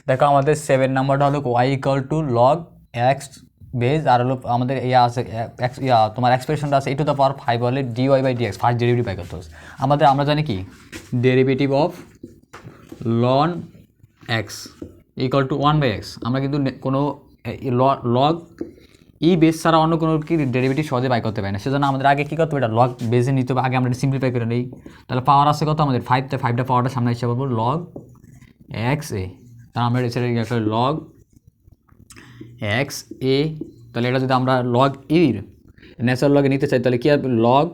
দেখো আমাদের 7 নাম্বারটা হলো y equal to log x base, আর হলো আমাদের ইয়া আছে তোমার এক্সপ্রেশনটা আছে e টু দ্য পাওয়ার 5 হলে dy by dx first derivative by করতে হবে। আমরা জানি কি derivative of ln x equal to 1/x। আমরা কিন্তু কোনো লগ ই বেস ছাড়া অন্য কোনো কি ডেরিভেটিভ সহজে বাই করতে পারি না, সেজন্য আমাদের আগে কী করতে হবে, এটা লগ বেসে নিতে হবে। আগে আমরা এটা সিম্পলিফাই করে নিই, তাহলে পাওয়ার আছে কত আমাদের 5, তাই 5টা পাওয়ারটা সামনে হিসাবে বলবো লগ এক্স এ। তাহলে আমরা এটা লগ এক্স এ, তাহলে এটা যদি আমরা লগ ইর ন্যাচারাল লগে নিতে চাই তাহলে কী হবে, লগ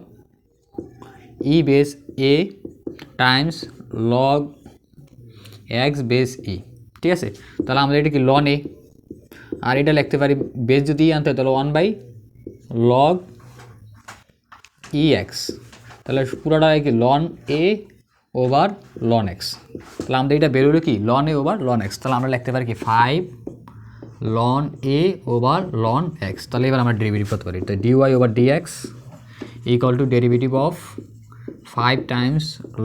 ই বেস এ টাইমস লগ এক্স বেস ই। ঠিক আছে, তাহলে আমাদের এটা কি লন এ, আর এটা লিখতে পারি বেস যদি আনতে হয় তাহলে 1/log ই এক্স। তাহলে পুরোটা কি ln a over ln x. তাহলে আমাদের এটা বেরোলো কি ln a over ln x. তাহলে আমরা লিখতে পারি কি 5 ln a over ln x. তাহলে এবার আমরা ডেরিভেটিভ করতে পারি, তো dy over dx equal to derivative of 5 times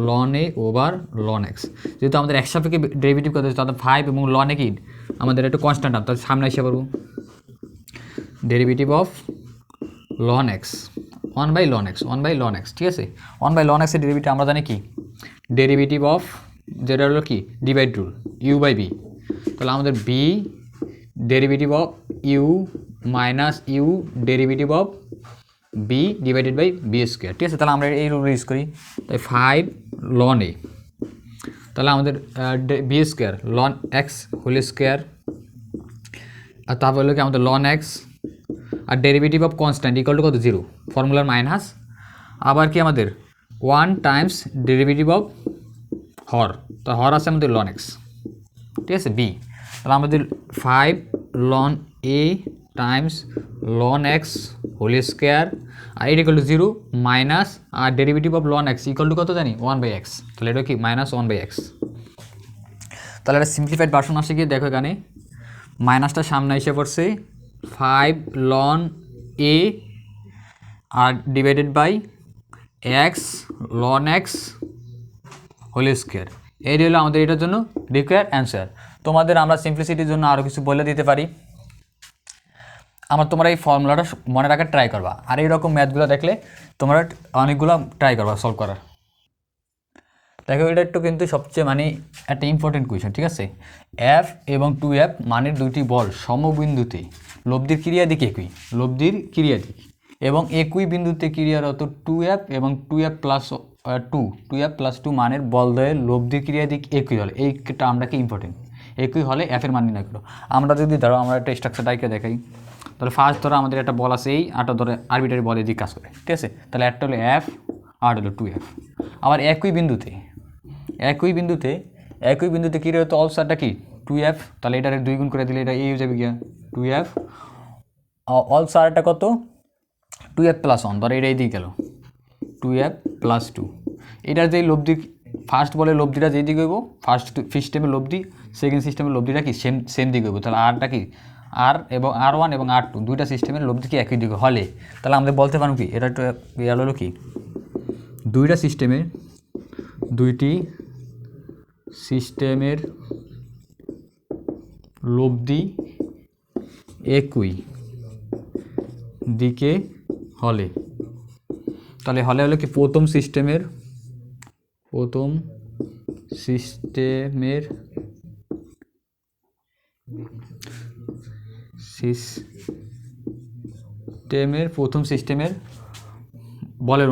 ln a over ln x. যেহেতু আমাদের এক সাপেক্ষে ডেরিভেটিভ করতে হচ্ছে, তাহলে 5 এবং লন এ কি আমাদের একটু কনস্ট্যান্ট আপ, তাহলে সামনে এসে পারবো derivative of ln x 1/ln x 1/ln x। ঠিক আছে, 1/ln x এর ডেরিভেটিভ আমরা জানি কি ডেরিভেটিভ অফ যেটা হলো কি divide rule u by v. তাহলে আমাদের v derivative of u minus u derivative of v divided by v square. ঠিক আছে, তাহলে আমরা এই রুল ইউজ করি, তাই 5 ln এ, তাহলে আমাদের B square ln x whole square, আর তারপর হলো কি আমাদের লন এক্স আর derivative of constant equal to কত 0, ফর্মুলার মাইনাস, আবার কি আমাদের 1 টাইমস ডেরিভেটিভ অফ হর, তো হর আছে আমাদের লন এক্স। ঠিক আছে বি, তাহলে আমাদের 5 ln a times ln x whole square আর এটা ইকুয়াল টু 0 মাইনাস আর derivative of ln x equal to কত জানি 1/x। তাহলে এটা কি মাইনাস 1/x। তাহলে এটা সিম্পলিফাইড ভার্সন আসে গিয়ে দেখো এখানে মাইনাসটা সামনে এসে পড়ছে 5 ln এ আর divided by x ln x whole square. এই হলো আমাদের এটার জন্য রিকোয়ার্ড অ্যান্সার। তোমাদের আমরা সিম্পলিসিটির জন্য আরও কিছু বলে দিতে পারি, তোমরা এই ফর্মুলাটা মনে রাখার ট্রাই করবা, আর এইরকম ম্যাথগুলো দেখলে তোমরা অনেকগুলো ট্রাই করবা সলভ করার। দেখো এটা একটু কিন্তু সবচেয়ে একটা ইম্পর্টেন্ট কোয়েশ্চন। ঠিক আছে, এফ এবং 2f মানের দুইটি বল সমবিন্দুতে লব্ধির ক্রিয়া দিক একই, লব্ধির ক্রিয়া দিক এবং একই বিন্দুতে ক্রিয়ারত 2f এবং 2f প্লাস 2 মানের বলদ্বয়ের লব্ধির ক্রিয়া দিক একই হলে, এই টার্মটা কি ইম্পর্টেন্ট, একই হলে এফের মান নির্ণয় করো। আমরা যদি ধরো আমরা একটা স্ট্রাকচার ডাইকে দেখাই, তাহলে ফার্স্ট ধরো আমাদের একটা বল আছে, এই আটটা ধরে আরবিটারি বলের দিক কাজ করে। ঠিক আছে, তাহলে একটা হলো এফ আর হলো 2f। আবার একই বিন্দুতে কী রয়েছে অলসারটা কি 2f, তাহলে এটার 2 গুণ করে দিলে এটা এই হয়ে যাবে গিয়া 2f, অলসারটা কত 2f প্লাস 1, ধরো এটা এই দিকে গেল 2f প্লাস 2। এটার যেই লব্ধি ফার্স্ট বলের লব্ধিটা যেই দিকে হইব, ফার্স্ট সিস্টেমের লব্ধি সেকেন্ড সিস্টেমের লব্ধিটা কি সেম দিকে হইব। তাহলে আরটা কি আর এবং R1 এবং R2 দুইটা সিস্টেমের লব্ধি কি একই দিকে হলে, তাহলে আমরা বলতে পারবো কি এটা একটু ইয়ার হলো কি দুইটি সিস্টেমের লব্ধি একই দিকে হলে, তাহলে হলো কি প্রথম সিস্টেমের প্রথম সিস্টেমের বলের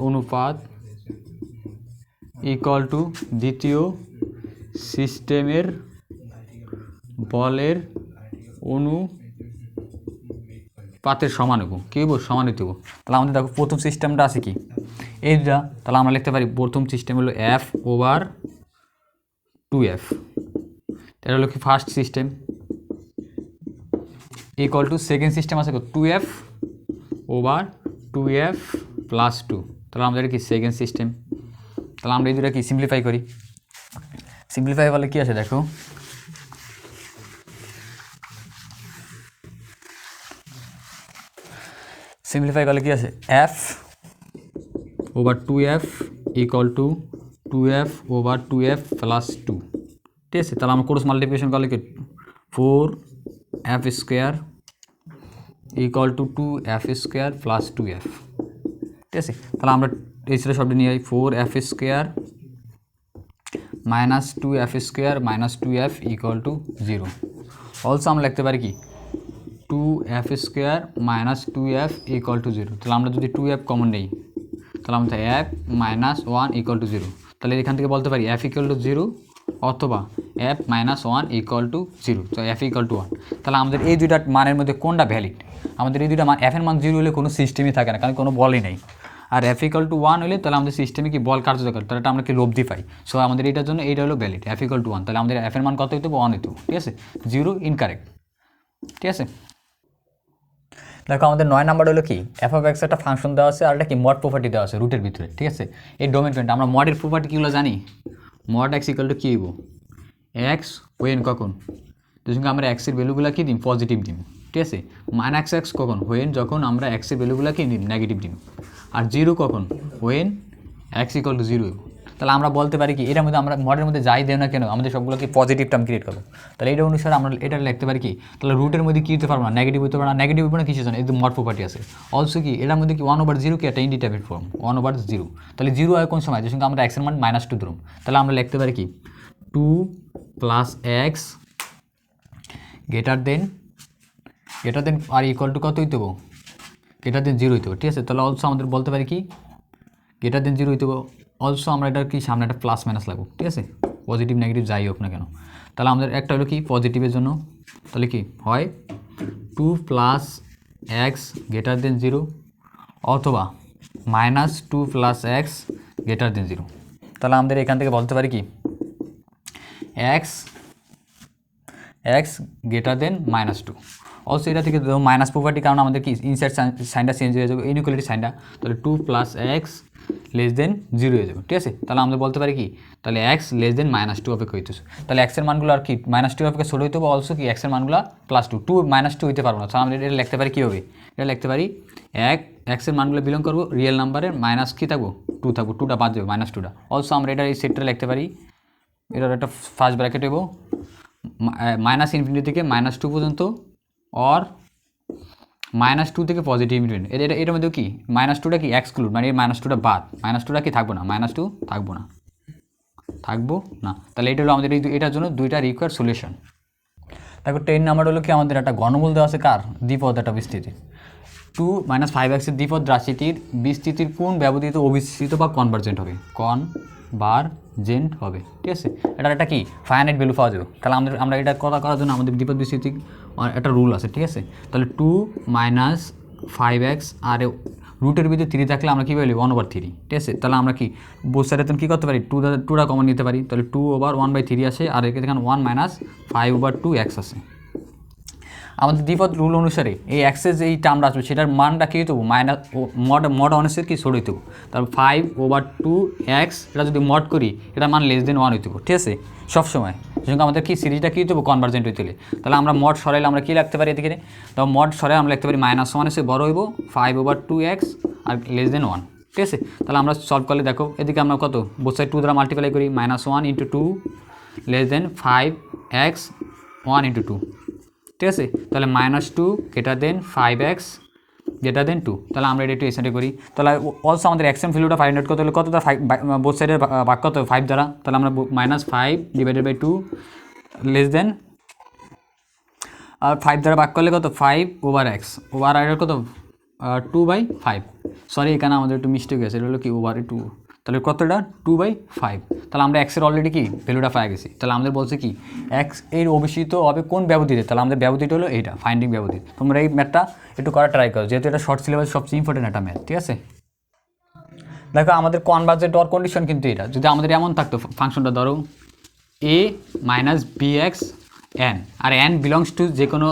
অনুপাত ইকুয়াল টু দ্বিতীয় সিস্টেমের বলের অনুপাতের সমানুপাতিক কী হবো সমানুপাতিক। তাহলে আমাদের দেখো প্রথম সিস্টেমটা আছে কি এইটা, তাহলে আমরা লিখতে পারি প্রথম সিস্টেম হলো এফ ওভার 2f, এটা হলো কি first system equal to second system আছে 2f ওভার 2f প্লাস 2, তাহলে আমাদের কি সেকেন্ড সিস্টেম। তাহলে আমরা এই দুটো কি সিম্পলিফাই করি, সিম্পলিফাই বলে কি আসে দেখো সিম্পলিফাই করলে কি আছে f over 2f equal to 2f over 2f plus 2, ঠিক আছে। তাহলে আমরা ক্রস মাল্টিপ্লিকেশন করলে কি 4f square equal to 2f square plus 2f, ঠিক আছে। তাহলে আমরা এই ছিল সবটা নিয়ে যাই 4f square minus 2f square minus 2f equal to 0। Also আমরা লিখতে পারি কি 2f square minus 2f equal to 0। তাহলে আমরা যদি 2f কমন নেই তাহলে আমরা f মাইনাস 1 ইকুয়াল টু 0। তাহলে এখান থেকে বলতে পারি f ইকুয়াল টু 0 অথবা f মাইনাস 1 ইকুয়াল টু 0। তো f ইকুয়াল টু 1। তাহলে আমাদের এই দুইটা মানের মধ্যে কোনটা ভ্যালিড? আমাদের এই দুইটা মান, f এর মান 0 হলে কোনো সিস্টেমই থাকে না, কারণ কোনো বলই নেই। আর f ইকুয়াল টু 1 হলে তাহলে আমাদের সিস্টেমে কি বল কার্যকর, তাহলে এটা আমরা কি লব্ধি পাই। সো আমাদের এটার জন্য এইটা হলো ভ্যালিড, f ইকুয়াল টু 1। তাহলে আমাদের f এর মান কত হইতে হবে? 1 হইতে হবে, ঠিক আছে। 0 ইনকারেক্ট, ঠিক আছে। দেখো আমাদের 9 নাম্বার হলো কি f অফ x একটা ফাংশন দেওয়া আছে আর এটা কি মড প্রপার্টি দেওয়া আছে রুটের ভিতরে, ঠিক আছে। এই ডোমেন পয়েন্ট আমরা মডের প্রপার্টি কীগুলো জানি? মড x ইকুয়াল টু কী হইব? x হোয়েন কখন, যখন আমরা x এর ভ্যালুগুলো কি দিই পজিটিভ দিই, ঠিক আছে। মাইনাস x কখন? হোয়েন যখন আমরা x এর ভ্যালুগুলো কি দিই নেগেটিভ দিই। আর 0 কখন? হোয়েন x ইকুয়াল টু 0 হইব। তাহলে আমরা বলতে পারি কি এটার মধ্যে আমরা মডের মধ্যে যাই দেও না কেন আমাদের সবগুলোকে পজিটিভ টার্ম ক্রিয়েট করবো। তাহলে এটা অনুসারে আমরা এটা লিখতে পারি কি, তাহলে রুটের মধ্যে কী হতে পারবো না, নেগেটিভ হতে পারবো না। নেগেটিভ হইব না কিছু জানো, এই যে মড প্রপার্টি আছে। অলসো কি এটার মধ্যে কি 1/0 কি একটা ইনডিটারমিনেট ফর্ম 1/0। তাহলে 0 হয় কোন সময়? যখন আমরা x এর মান -2 ধরুন। তাহলে আমরা লিখতে পারি কি 2 plus x greater than or equal to কত হইতে হবে? গ্রেটার দেন 0 হইতে হবে, ঠিক আছে। তাহলে অলসো আমাদের বলতে পারি কি গ্রেটার দেন 0 হইতে হবে। অলসো আমরা এটার কি সামনে একটা প্লাস মাইনাস লাগবো, ঠিক আছে। পজিটিভ নেগেটিভ যাই হোক না কেন। তাহলে আমাদের একটা হলো কি পজিটিভের জন্য, তাহলে কি হয় 2 প্লাস এক্স গ্রেটার দেন 0 অথবা -2 প্লাস এক্স গ্রেটার দেন 0। তাহলে আমাদের এখান থেকে বলতে পারি কি এক্স গ্রেটার দেন -2। অলসো এটা থেকে মাইনাস প্রপার্টি, কারণ আমাদের কি ইনসাইড সাইনটা চেঞ্জ হয়ে যাবে ইনইকুয়ালিটি সাইনটা। তাহলে 2 প্লাস এক্স লেস দেন 0 হয়ে যাবে, ঠিক আছে। তাহলে আমরা বলতে পারি কি তাহলে x লেস দেন -2 অপেক্ষা হইতেছে। তাহলে x এর মানগুলো আর কি -2 অপেক্ষা ছোটো হইতে হবে। অলসো কি x এর মানগুলো +2 -2 হইতে পারবো না। তাহলে আমরা এটা লিখতে পারি কী হবে? এটা লিখতে পারি x এর মানগুলো বিলং করবো রিয়েল নাম্বারের মাইনাস কি থাকবো 2 থাকবো, 2টা বাদ যাবে -2টা। অলসো আমরা এটা এই সেটটা লিখতে পারি, এটার একটা ফার্স্ট ব্র্যাকেট হইব -∞ থেকে -2 পর্যন্ত অর -2 থেকে পজিটিভ ইনফিনিটি। এটার মধ্যে কি -2টা কি এক্সক্লুড, মানে -2টা বাদ, -2টা কি থাকবো না, -2 থাকবো না। তাহলে এটা হলো আমাদের এটার জন্য দুইটা রিকোয়ার্ড সলিউশন। তারপর 10 নাম্বার হলো কি আমাদের একটা ঘনমূল দেওয়া আছে কার দ্বিপদ একটা বিস্তৃতির 2 - 5x এর দ্বিপদ রাশিটির বিস্তৃতির কোন ব্যবহৃত অবিস্তৃত বা কনভার্জেন্ট হবে, ঠিক আছে। এটার একটা কি ফাইনাইট ভ্যালু পাওয়া যাবে। তাহলে আমরা এটা করার জন্য আমাদের দ্বিপদ বিস্তৃতি একটা রুল আছে, ঠিক আছে। তাহলে 2 - 5x আর রুটের ভিতরে 3 থাকলে আমরা কী বলি 1/3, ঠিক আছে। তাহলে আমরা কি বোথ সাইডে কী করতে পারি 2টা কমন নিতে পারি। তাহলে 2/1/3 আসে আর এখানে 1 - 5/2x আছে। আমাদের দ্বিপদ রুল অনুসারে এই এক্সের যে এই টার্মটা আসবে সেটার মানটা কী হইতে হবে মড অনেসের কি ছোট হইতে হবে। তারপর 5/2x এটা যদি মড করি এটা মান লেস দেন 1 হইতে হবে, ঠিক আছে সবসময়। সেজন্য আমাদের কি সিরিজটা কী হইতে হবে কনভার্জেন্ট হইতে হলে। তাহলে আমরা মড সরাইলে আমরা কী লিখতে পারি এদিকে, তাহলে মড সরাই আমরা লিখতে পারি -1 এসে বড় হইব 5/2x আর লেস দেন 1, ঠিক আছে। তাহলে আমরা সলভ করলে দেখো এদিকে আমরা কত বোথ সাইড 2 দ্বারা মাল্টিপ্লাই করি -1 × 2 লেস দেন 5x 1 × 2, ঠিক আছে। তাহলে -2 greater than 5x greater than 2। তাহলে আমরা এটা একটু এসেন্টে করি। তাহলে অলসো আমাদের এক্সএম ভ্যালুটা 500 করতে হলে কত দ্বারা 5 বোথ সাইডের ভাগ কত 5 দ্বারা। তাহলে আমরা -5/2 লেস দেন আর 5 দ্বারা ভাগ করলে কত 5/x ওভার আর কত 2/5। সরি এখানে আমাদের একটু মিস্টেক হয়েছে, এটা হলো কি ওভার 2। তাহলে কতটা 2/5। তাহলে আমরা এক্সের অলরেডি কি ভ্যালুটা পাই গেছি। তাহলে আমাদের বলছে কি এক্স এর অবিষ্যিত হবে কোন ব্যবধিতে। তাহলে আমাদের ব্যবধিটা হলো এইটা ফাইন্ডিং ব্যবধি। তোমরা এই ম্যাথটা একটু করা ট্রাই করো, যেহেতু এটা শর্ট সিলেবাস সবচেয়ে ইম্পর্টেন্ট একটা ম্যাথ, ঠিক আছে। দেখো আমাদের কনভার্জেন্ট হওয়ার কন্ডিশন কিন্তু এটা, যদি আমাদের এমন থাকতো ফাংশনটা ধরো a - bx n আর n বিলংস টু যে কোনো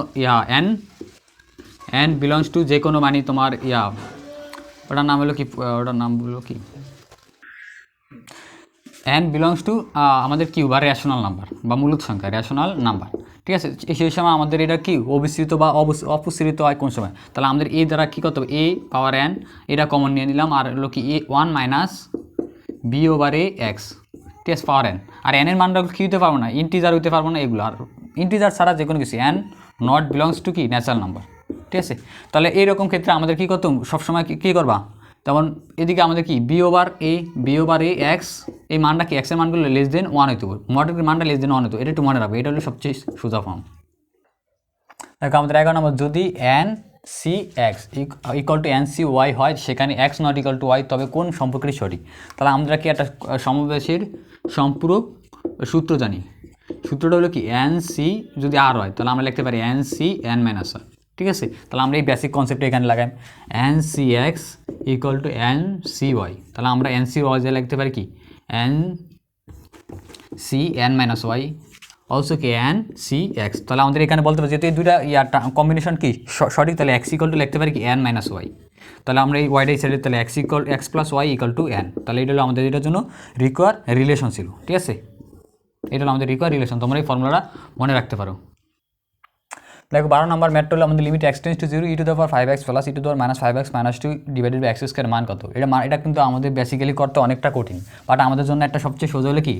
n বিলংস টু যে কোনো মানে তোমার ওটার নাম হলো কি n বিলংস টু আমাদের কিউ বা রেশনাল নাম্বার বা মূলত সংখ্যা রেশনাল নাম্বার, ঠিক আছে। সেই সময় আমাদের এটা কি অবিস্তৃত বা অপসৃত হয় কোন সময়। তাহলে আমাদের a দ্বারা কী করতে হবে a পাওয়ার n এটা কমন নিয়ে নিলাম আর হলো কি a 1 - b/a x ঠিক আছে, পাওয়ার এন। আর এন এর মানটা কী হতে পারবো না, ইন্টিজার হতে পারবো না এগুলো, আর ইন্টিজার ছাড়া যে কোনো কিছু এন নট বিলংস টু কি ন্যাচারাল নাম্বার। ঠিক আছে, তাহলে এইরকম ক্ষেত্রে আমাদের কী করতাম সবসময় কী করবা, যেমন এদিকে আমাদের কি বি ওভার এ এক্স, এই মানটা কি এক্সের মানগুলো লেস দেন 1 হইতে হবে, মডেলের মানটা লেস দেন 1 হতো, এটা একটু মনে রাখবে, এটা হলো সবচেয়ে সোজা ফর্ম। দেখো আমাদের 11 নম্বর, যদি n C x equal to n C y হয়, সেখানে x not equal to y, তবে কোন সম্পর্কটি সঠিক? তাহলে আমরা কি একটা সমবেশের সম্পূরক সূত্র জানি, সূত্রটা হলো কি এন সি যদি আর হয় তাহলে আমরা লিখতে পারি n C n minus R. ঠিক আছে, তাহলে আমরা এই বেসিক কনসেপ্টটা এখানে লাগাই, n C x equal to n C y, তাহলে আমরা এন সি ওয়াই লিখতে পারি কি n C n minus y also কি এন সি এক্স। তাহলে আমাদের এখানে বলতে পারি যেহেতু এই দুইটা কম্বিনেশন কি সঠিক, তাহলে এক্স ইকুয়াল টু লিখতে পারি কি এন মাইনাস ওয়াই। তাহলে আমরা এই ওয়াইডাই সাইডে তাহলে x plus y equal to n, তাহলে এটা হলো আমাদের এটার জন্য রিকোয়ার রিলেশন ছিল। ঠিক আছে, এটা হলো আমাদের রিকোয়ার রিলেশন, তোমরা এই ফর্মুলাটা মনে রাখতে পারো। দেখো 12 নম্বর ম্যাথ হলো আমাদের limit x tends to 0 e to the power 5x plus e to the power -5x - 2 divided by x square মান কত? এটা কিন্তু আমাদের বেসিক্যালি করতে অনেকটা কঠিন, বাট আমাদের জন্য একটা সবচেয়ে সোজা হলো কি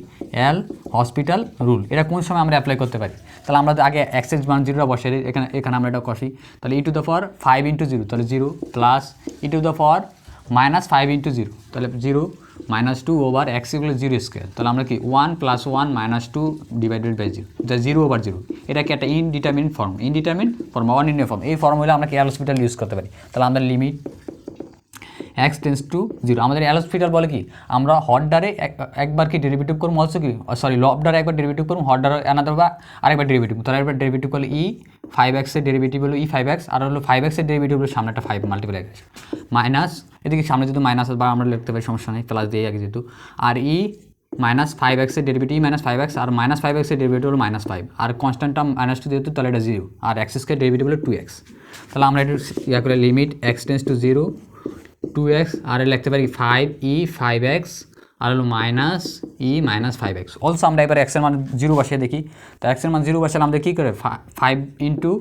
এল হসপিটাল রুল। এটা কোন সময় আমরা অ্যাপ্লাই করতে পারি? তাহলে আমরা আগে এক্স মান 0 বসে এখানে আমরা এটা কষি, তাহলে ই টু দ্য পাওয়ার 5 × 0 তাহলে 0 plus e to the power -5 × 0 তাহলে 0 -2 ওভার এক্স ইকুয়াল 0 স্কোয়ার, তাহলে আমরা কি 1 + 1 - 2 ডিভাইডেড বাই 0, যা 0 ওভার 0। এটা কি একটা indeterminate form, on India form. এই ফর্ম হলে আমরা কি এল হসপিটাল ইউজ করতে পারি। তাহলে আমরা লিমিট এক্স টেন্স টু 0, আমাদের এল হসপিটাল বলে কি আমরা হট ডারে একবার কি ডেরিভেটিভ করবো, অলসো কি সরি লব ডারে একবার ডেরিভেটিভ করবো, হট ডারে অ্যানাদার বা আরেকবার ডেরিভেটিভ, তাহলে একবার ডেরিভেটিভ করলে ই 5x এর ডেরিভেটিভ হলো ই 5x, আর হলো 5x এর ডেরিভেটিভ হলো সামনে একটা 5 মাল্টিপ্লাই গেছে মাইনাস, এদিকে সামনে যেহেতু মাইনাস বা আমরা লিখতে পারি সমস্যা নেই, প্লাস দিয়ে আগে যেহেতু, আর ই -5x এর ডেরিভেটিভ -5x, আর -5x এর ডেরিভেটিভ হলো -5, আর কনস্ট্যান্ট টার্ম -2 যেহেতু তাহলে এটা 0, আর এক্স স্কয়ার ডেরিভেটিভ হলো 2x। তাহলে আমরা এটা ইয়া করে limit x tends to 0 2x, আর লিখতে পারি 5e 5x, আর হলো -e -5x। অলসো আমরা এবার এক্সের মান 0 বসিয়ে দেখি, তো এক্সের মান 0 বসালে আমাদের কী করে 5 ইন্টু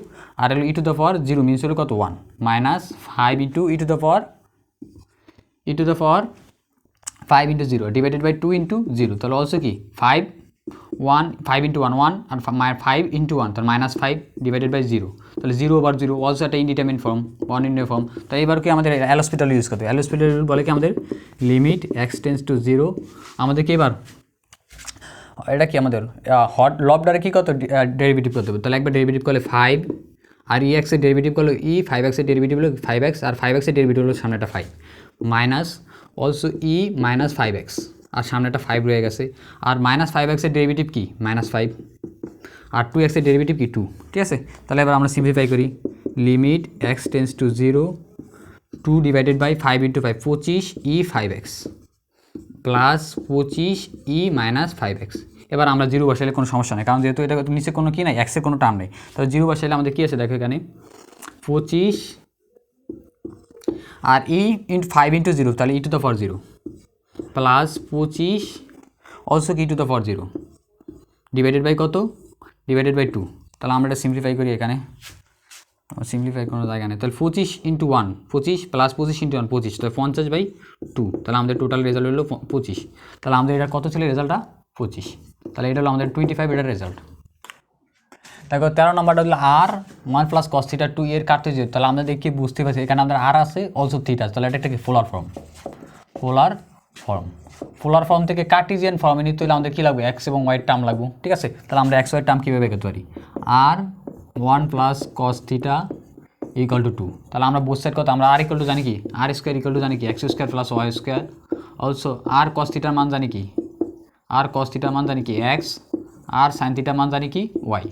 আর হলো e to the power 0 means হলো কত 1 -5 into e to the power 5 × 0 divided by 2 × 0, তাহলে অলসো কি 5 × 1 1 আর 5 × 1 তাহলে -5 ডিভাইডেড বাই 0, তাহলে 0 ওভার 0 অলসো একটা indeterminate form, on India form. তো এবার কি আমাদের এল হসপিটাল ইউজ করতে হবে, এল হসপিটাল বলে কি আমাদের লিমিট এক্স টেন্স টু 0, আমাদের কি এবার এটা কি আমাদের হট লব দ্বারা কী কত ডেরিভেটিভ করতে হবে, তাহলে একবার ডেরিভেটিভ করলে 5, আর ই এক্সের ডেরিভেটিভ করলো ই 5x এর ডেরিভেটিভ হলো 5x, আর 5x এর ডেরিভেটিভ হলো সামনে একটা 5 মাইনাস অলসো ই -5x, আর সামনে একটা 5 রয়ে গেছে, আর -5x এর ডেরিভেটিভ কি -5, আর 2x এর ডেরিভেটিভ কি 2। ঠিক আছে, তাহলে এবার আমরা সিম্পলিফাই করি, limit x tends to 0 2 divided by 5 × 5 25 e 5x plus 25 e -5x। এবার আমরা 0 বসাইলে কোনো সমস্যা নেই, কারণ যেহেতু এটা নিচে কোনো কি নাই এক্সের কোনো টার্ম নেই, তাহলে 0 বসাইলে আমাদের কী আছে দেখো এখানে 25 আর ই ইন্টু 5 × 0 তাহলে e to the power 0 plus 25 also কি e to the power 0 divided by কত ডিভাইডেড বাই 2। তাহলে আমরা এটা সিম্পলিফাই করি, এখানে সিম্পলিফাই কোনো জায়গা নেই, তাহলে 25 × 1 25 প্লাস 25 × 1 25, তাহলে 50/2, তাহলে আমাদের টোটাল রেজাল্ট হলো 25। তাহলে আমাদের এটা কত ছিল রেজাল্টটা 25, তাহলে এটা হলো আমাদের 25 এটার রেজাল্ট। দেখো 13 নম্বরটা হলো আর 1 + cos θ 2 এর কাটতে, তাহলে আমরা দেখি বুঝতে পারছি এখানে আমাদের আর আছে অলসো থিটা, তাহলে এটা একটা কি পোলার ফর্ম থেকে কার্টেসিয়ান ফর্মে নিতে হলে আমাদের কী লাগবে এক্স এবং ওয়াই টার্ম লাগবে। ঠিক আছে, তাহলে আমরা এক্স ওয়াই টার্ম কীভাবে করতে পারি, আর 1 + cos θ = 2, তাহলে আমরা বোথ সাইড কত আমরা আর ইকুয়াল টু জানি কি আর স্কোয়ার ইকুয়াল টু জানি কি x² + y স্কোয়ার, অলসো আর cos θ মান জানি কি x, আর sin θ মান জানি কি y।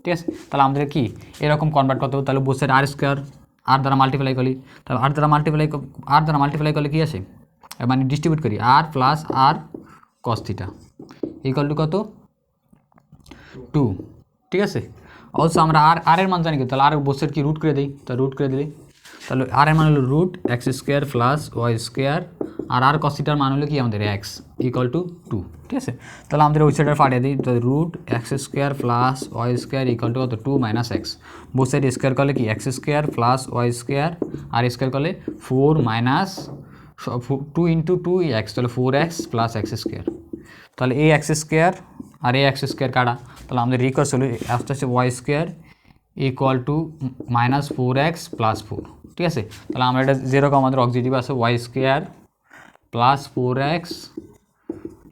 ঠিক আছে, তাহলে আমাদের কি এরকম কনভার্ট করতে হবে, তাহলে বোথ সাইড আর স্কোয়ার আর দ্বারা মাল্টিপ্লাই করি, তাহলে আর দ্বারা মাল্টিপ্লাই করলে কি আসে মানে ডিস্ট্রিবিউট করি আর প্লাস আর cos θ = কত 2। ঠিক আছে, অলসো আমরা আর এর মান জানি কি, তাহলে আর বোথ সাইড কি রুট করে দিই, তো রুট করে দিলে তাহলে আর এর মান হলো √x² + y², আর cos θ এর মান হলো কি আমাদের x = 2। ঠিক আছে, তাহলে আমাদের ওই সাইডে পাঠিয়ে দিই, তো √x² + y² = কত 2 - x, বোথ সাইড স্কোয়ার করলে কি x² + y², আর স্কোয়ার করলে 4 - 2 × 2 x, তাহলে 4x + x²। তাহলে এ এক্স স্কোয়ার আর এ এক্স স্কোয়ার কাটা, তাহলে আমাদের রিকোয়ার সলিউশন আসতে হচ্ছে Y square equal to -4x + 4, ঠিক আছে। তাহলে আমরা এটা যেরকম আমাদের অক্সিটিভ আছে Y square +4x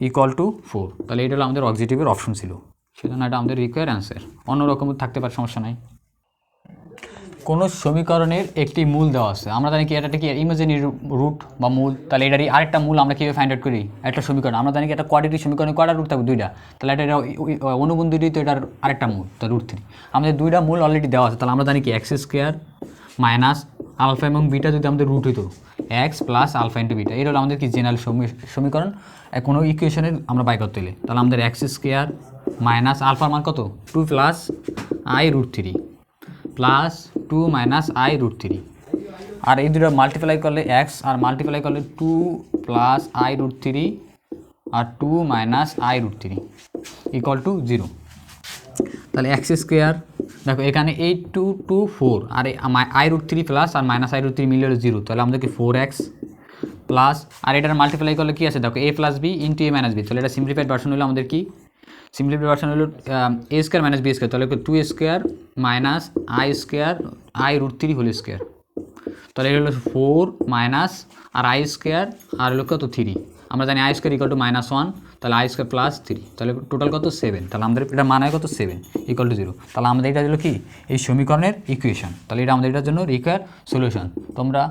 equal to 4, তাহলে এটা হলো আমাদের অক্সিটিভের অপশন ছিল, সেজন্য এটা আমাদের রিকোয়ার অ্যান্সার। অন্যরকম থাকতে পারে, সমস্যা নাই। কোনো সমীকরণের একটি মূল দেওয়া আছে, আমরা জানি কি এটা কি ইমাজিনারি রুট বা মূল, তাহলে এটারই আরেকটা মূল আমরা কীভাবে ফাইন্ড আউট করি? একটা সমীকরণ আমরা জানি কি একটা কোয়াড্রেটিক সমীকরণে কয়টা রুট থাকবে? 2টা, তাহলে এটা অনুবন্ধ দুইটি, তো এটার আরেকটা মূল, তো √3। আমাদের 2টা মূল অলরেডি দেওয়া আছে, তাহলে আমরা জানি কি x স্কোয়ার মাইনাস আলফা এবং বিটা যদি আমাদের রুট হইতো x plus alpha into beta, এটা হলো আমাদের কি জেনারেল সমীকরণ কোনো ইকুয়েশনের আমরা বাই করতে হলে। তাহলে আমাদের x স্কোয়ার মাইনাস আলফার মান কত 2 plus i√3 plus 2 minus i√3, আর এই দুটো মাল্টিপ্লাই করলে x আর মাল্টিপ্লাই করলে 2 প্লাস i√3 আর 2 মাইনাস i√3 ইকুয়াল টু 0। তাহলে x স্কোয়ার দেখো এখানে 8 2 2 4 আর i√3 প্লাস আর মাইনাস i√3 মিলে হলো 0, তাহলে আমাদেরকে 4x প্লাস আর এটার মাল্টিপ্লাই করলে কী আছে দেখো a plus b into a minus b, তাহলে এটা সিম্পলিফাইড ভার্সন হলো আমাদের কি সিম্পলিফাইড ভার্সন হলো a square minus b square, তাহলে 2 square minus i square i√3 whole square, তাহলে এটা হলো 4 মাইনাস আর i স্কোয়ার আর হলো কত 3, আমরা জানি i স্কোয়ার ইকুয়াল টু -1, তাহলে i স্কোয়ার প্লাস 3, তাহলে টোটাল কত 7, তাহলে আমাদের এটা মান হয় কত 7 ইকুয়াল টু 0। তাহলে আমাদের এটা হলো কি এই সমীকরণের ইকুয়েশন, তাহলে এটা আমাদের এটার জন্য রিকোয়ার সলিউশন। তোমরা